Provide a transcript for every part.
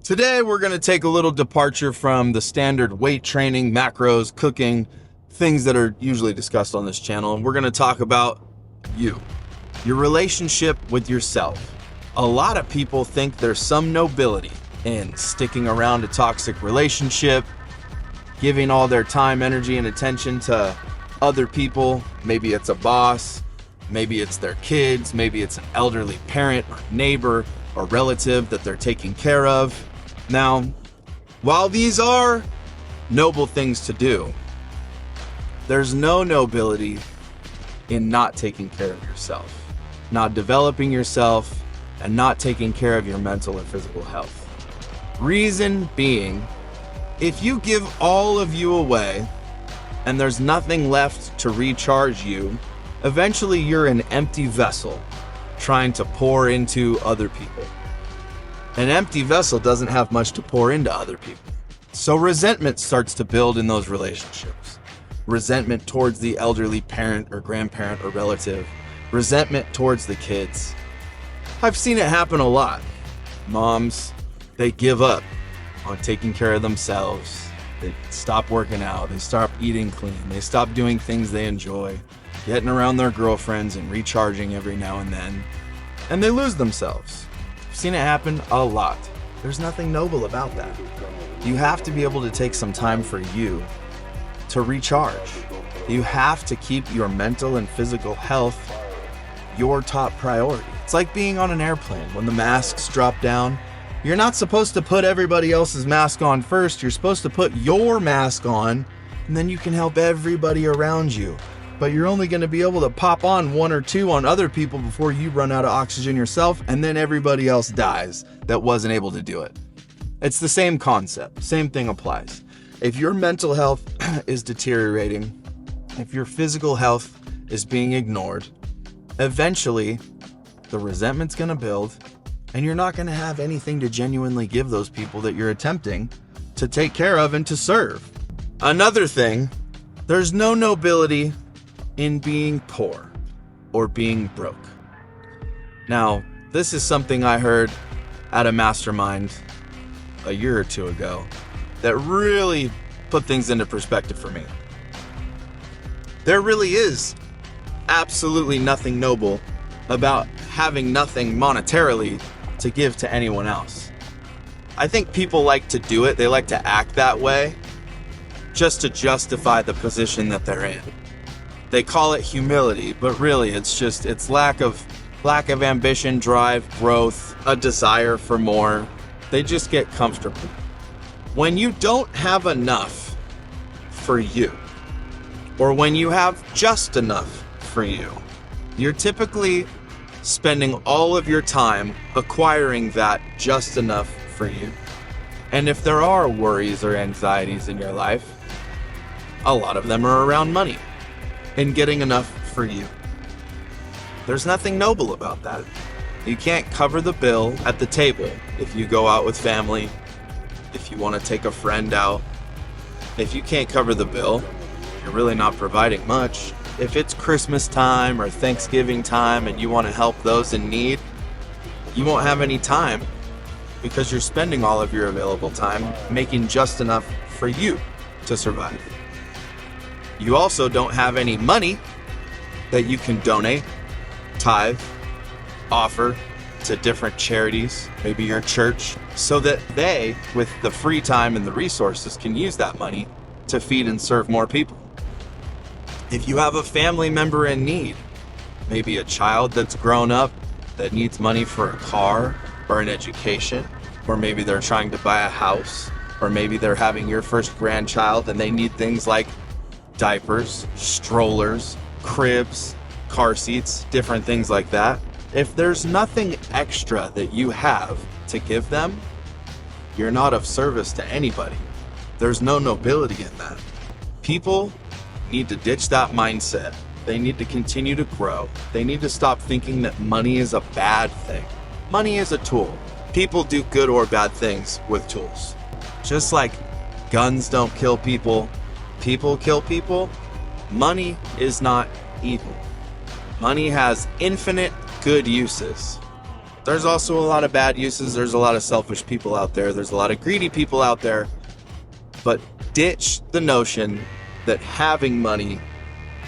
Today, we're going to take a little departure from the standard weight training, macros, cooking, things that are usually discussed on this channel. And we're going to talk about your relationship with yourself. A lot of people think there's some nobility in sticking around a toxic relationship, giving all their time, energy, and attention to other people. Maybe it's a boss, maybe it's their kids, maybe it's an elderly parent or neighbor or relative that they're taking care of. Now, while these are noble things to do, there's no nobility in not taking care of yourself, not developing yourself, and not taking care of your mental or physical health. Reason being, if you give all of you away and there's nothing left to recharge you, eventually you're an empty vessel trying to pour into other people. An empty vessel doesn't have much to pour into other people. So resentment starts to build in those relationships. Resentment towards the elderly parent or grandparent or relative. Resentment towards the kids. I've seen it happen a lot. Moms, they give up on taking care of themselves. They stop working out. They stop eating clean. They stop doing things they enjoy, getting around their girlfriends and recharging every now and then. And they lose themselves. Seen it happen a lot. There's nothing noble about that. You have to be able to take some time for you to recharge. You have to keep your mental and physical health your top priority. It's like being on an airplane. When the masks drop down, you're not supposed to put everybody else's mask on first. You're supposed to put your mask on, and then you can help everybody around you. But you're only going to be able to pop on one or two on other people before you run out of oxygen yourself, and then everybody else dies that wasn't able to do it. It's the same concept. Same thing applies. If your mental health is deteriorating, if your physical health is being ignored, eventually the resentment's going to build, and you're not going to have anything to genuinely give those people that you're attempting to take care of and to serve. Another thing, there's no nobility in being poor or being broke. Now, this is something I heard at a mastermind a year or two ago that really put things into perspective for me. There really is absolutely nothing noble about having nothing monetarily to give to anyone else. I think people like to do it, they like to act that way just to justify the position that they're in. They call it humility, but really it's lack of ambition, drive, growth, a desire for more. They just get comfortable. When you don't have enough for you, or when you have just enough for you, you're typically spending all of your time acquiring that just enough for you. And if there are worries or anxieties in your life, a lot of them are around money and getting enough for you. There's nothing noble about that. You can't cover the bill at the table if you go out with family, if you want to take a friend out. If you can't cover the bill, you're really not providing much. If it's Christmas time or Thanksgiving time and you want to help those in need, you won't have any time because you're spending all of your available time making just enough for you to survive. You also don't have any money that you can donate, tithe, offer to different charities, maybe your church, so that they, with the free time and the resources, can use that money to feed and serve more people. If you have a family member in need, maybe a child that's grown up that needs money for a car or an education, or maybe they're trying to buy a house, or maybe they're having your first grandchild and they need things like diapers, strollers, cribs, car seats, different things like that. If there's nothing extra that you have to give them, you're not of service to anybody. There's no nobility in that. People need to ditch that mindset. They need to continue to grow. They need to stop thinking that money is a bad thing. Money is a tool. People do good or bad things with tools. Just like guns don't kill people, people kill people, money is not evil. Money has infinite good uses. There's also a lot of bad uses. There's a lot of selfish people out there. There's a lot of greedy people out there. But ditch the notion that having money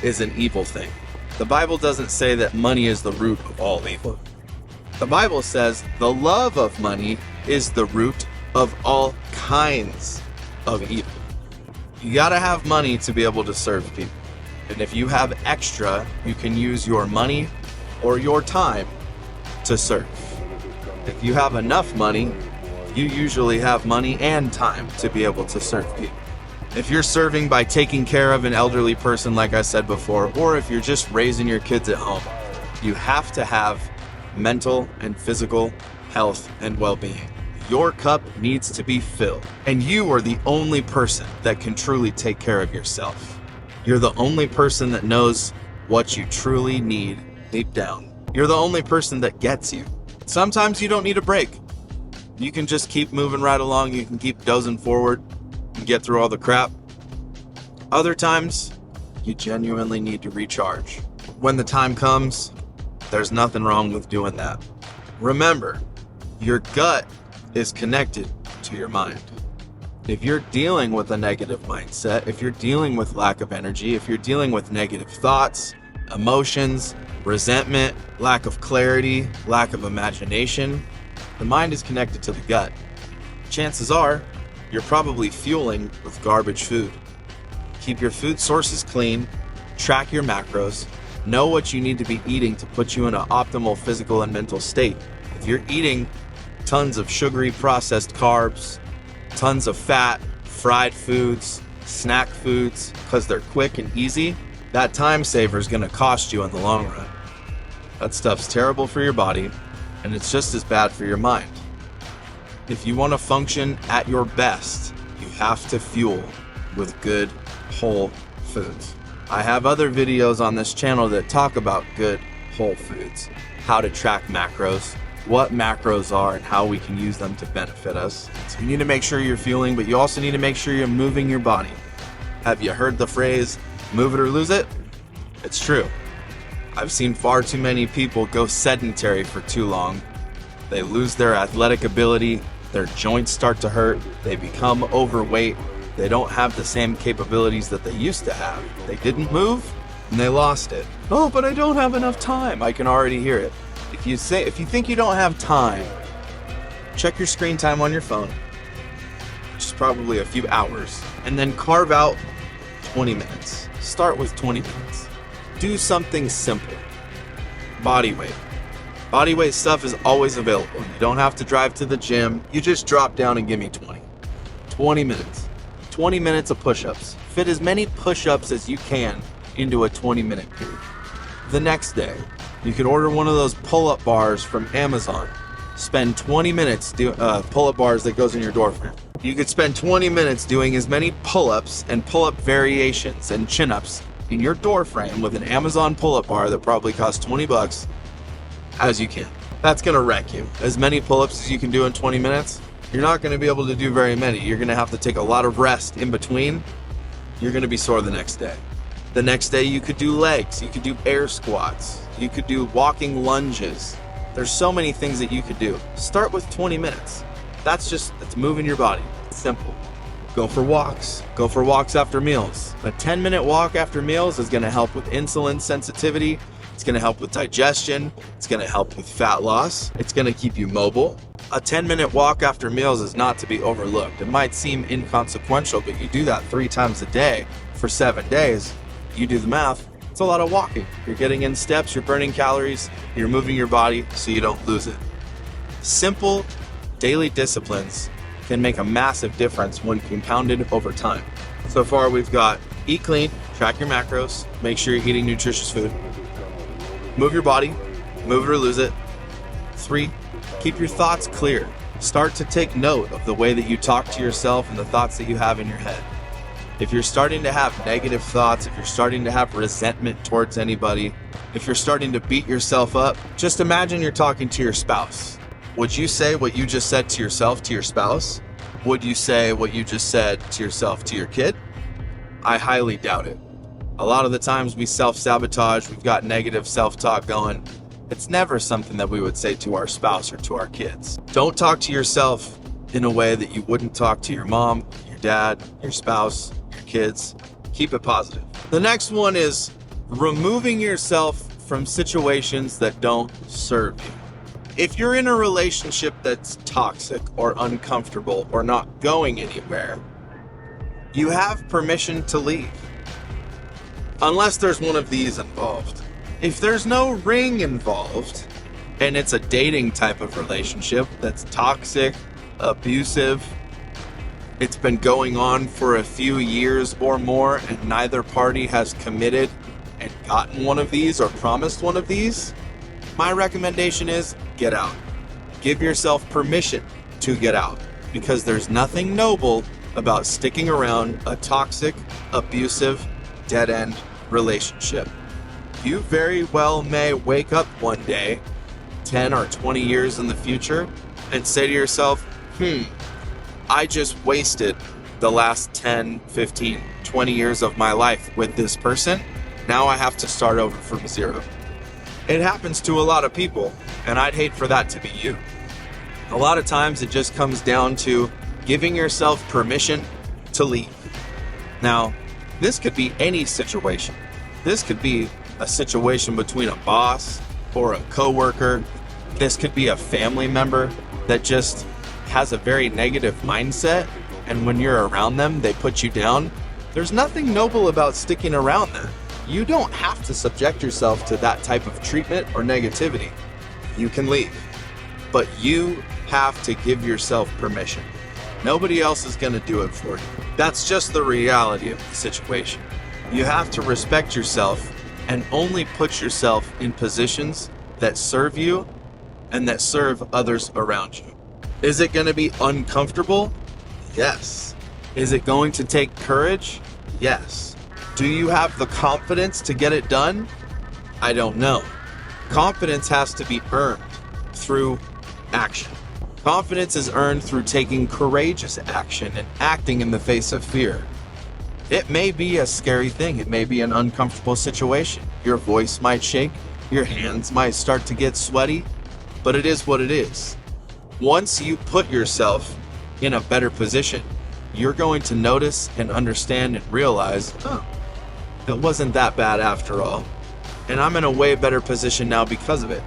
is an evil thing. The Bible doesn't say that money is the root of all evil. The Bible says the love of money is the root of all kinds of evil. You gotta have money to be able to serve people. And if you have extra, you can use your money or your time to serve. If you have enough money, you usually have money and time to be able to serve people. If you're serving by taking care of an elderly person, like I said before, or if you're just raising your kids at home, you have to have mental and physical health and well-being. Your cup needs to be filled, and you are the only person that can truly take care of yourself. You're the only person that knows what you truly need deep down. You're the only person that gets you. Sometimes you don't need a break. You can just keep moving right along. You can keep dozing forward and get through all the crap. Other times, you genuinely need to recharge. When the time comes, there's nothing wrong with doing that. Remember, your gut is connected to your mind. If you're dealing with a negative mindset, if you're dealing with lack of energy, if you're dealing with negative thoughts, emotions, resentment, lack of clarity, lack of imagination, the mind is connected to the gut. Chances are, you're probably fueling with garbage food. Keep your food sources clean, track your macros, know what you need to be eating to put you in an optimal physical and mental state. If you're eating tons of sugary processed carbs, tons of fat, fried foods, snack foods, because they're quick and easy, that time saver is going to cost you in the long run. That stuff's terrible for your body, and it's just as bad for your mind. If you want to function at your best, you have to fuel with good, whole foods. I have other videos on this channel that talk about good, whole foods, how to track macros, what macros are, and how we can use them to benefit us. So you need to make sure you're fueling, but you also need to make sure you're moving your body. Have you heard the phrase, move it or lose it? It's true. I've seen far too many people go sedentary for too long. They lose their athletic ability, their joints start to hurt, they become overweight, they don't have the same capabilities that they used to have. They didn't move, and they lost it. Oh, but I don't have enough time. I can already hear it. If you think you don't have time, check your screen time on your phone, which is probably a few hours, and then carve out 20 minutes. Start with 20 minutes. Do something simple. Body weight. Body weight stuff is always available. You don't have to drive to the gym. You just drop down and give me 20. 20 minutes. 20 minutes of push-ups. Fit as many push-ups as you can into a 20-minute period. The next day, you could order one of those pull-up bars from Amazon. Spend 20 minutes doing pull-up bars that goes in your door frame. You could spend 20 minutes doing as many pull-ups and pull-up variations and chin-ups in your door frame with an Amazon pull-up bar that probably costs $20 as you can. That's gonna wreck you. As many pull-ups as you can do in 20 minutes, you're not gonna be able to do very many. You're gonna have to take a lot of rest in between. You're gonna be sore the next day. The next day you could do legs, you could do air squats, you could do walking lunges. There's so many things that you could do. Start with 20 minutes. That's moving your body. It's simple. Go for walks. Go for walks after meals. A 10-minute walk after meals is gonna help with insulin sensitivity. It's gonna help with digestion. It's gonna help with fat loss. It's gonna keep you mobile. A 10-minute walk after meals is not to be overlooked. It might seem inconsequential, but you do that 3 times a day for 7 days. You do the math, it's a lot of walking. You're getting in steps, you're burning calories, you're moving your body so you don't lose it. Simple daily disciplines can make a massive difference when compounded over time. So far we've got eat clean, track your macros, make sure you're eating nutritious food, move your body, move it or lose it. 3, keep your thoughts clear. Start to take note of the way that you talk to yourself and the thoughts that you have in your head. If you're starting to have negative thoughts, if you're starting to have resentment towards anybody, if you're starting to beat yourself up, just imagine you're talking to your spouse. Would you say what you just said to yourself to your spouse? Would you say what you just said to yourself to your kid? I highly doubt it. A lot of the times we self-sabotage, we've got negative self-talk going, It's never something that we would say to our spouse or to our kids. Don't talk to yourself in a way that you wouldn't talk to your mom, your dad, your spouse, your kids. Keep it positive. The next one is removing yourself from situations that don't serve you. If you're in a relationship that's toxic or uncomfortable or not going anywhere, you have permission to leave. Unless there's one of these involved. If there's no ring involved, and it's a dating type of relationship that's toxic, abusive, it's been going on for a few years or more, and neither party has committed and gotten one of these or promised one of these, my recommendation is get out. Give yourself permission to get out, because there's nothing noble about sticking around a toxic, abusive, dead-end relationship. You very well may wake up one day, 10 or 20 years in the future, and say to yourself, I just wasted the last 10, 15, 20 years of my life with this person. Now I have to start over from zero. It happens to a lot of people, and I'd hate for that to be you. A lot of times it just comes down to giving yourself permission to leave. Now, this could be any situation. This could be a situation between a boss or a coworker. This could be a family member that just has a very negative mindset, and when you're around them, they put you down. There's nothing noble about sticking around them. You don't have to subject yourself to that type of treatment or negativity. You can leave, but you have to give yourself permission. Nobody else is going to do it for you. That's just the reality of the situation. You have to respect yourself and only put yourself in positions that serve you and that serve others around you. Is it going to be uncomfortable? Yes. Is it going to take courage? Yes. Do you have the confidence to get it done? I don't know. Confidence has to be earned through action. Confidence is earned through taking courageous action and acting in the face of fear. It may be a scary thing. It may be an uncomfortable situation. Your voice might shake. Your hands might start to get sweaty. But it is what it is. Once you put yourself in a better position, you're going to notice and understand and realize, it wasn't that bad after all. And I'm in a way better position now because of it.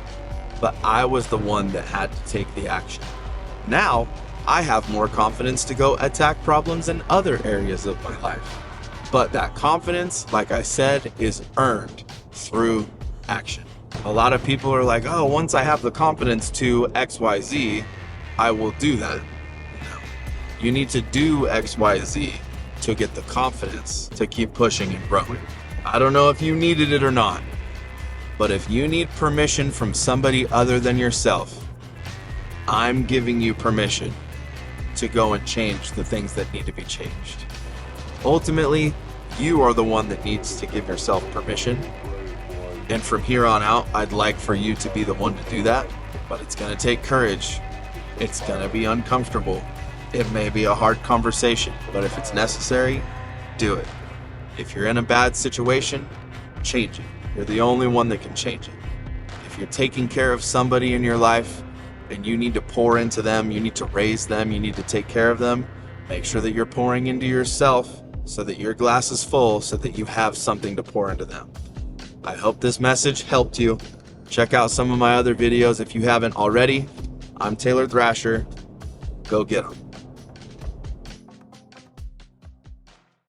But I was the one that had to take the action. Now, I have more confidence to go attack problems in other areas of my life. But that confidence, like I said, is earned through action. A lot of people are like, once I have the confidence to XYZ, I will do that. No. You need to do XYZ to get the confidence to keep pushing and growing. I don't know if you needed it or not, but if you need permission from somebody other than yourself, I'm giving you permission to go and change the things that need to be changed. Ultimately, you are the one that needs to give yourself permission. And from here on out, I'd like for you to be the one to do that, but it's going to take courage. It's going to be uncomfortable. It may be a hard conversation, but if it's necessary, do it. If you're in a bad situation, change it. You're the only one that can change it. If you're taking care of somebody in your life and you need to pour into them, you need to raise them, you need to take care of them, make sure that you're pouring into yourself so that your glass is full, so that you have something to pour into them. I hope this message helped you. Check out some of my other videos if you haven't already. I'm Thrasher. Go get 'em.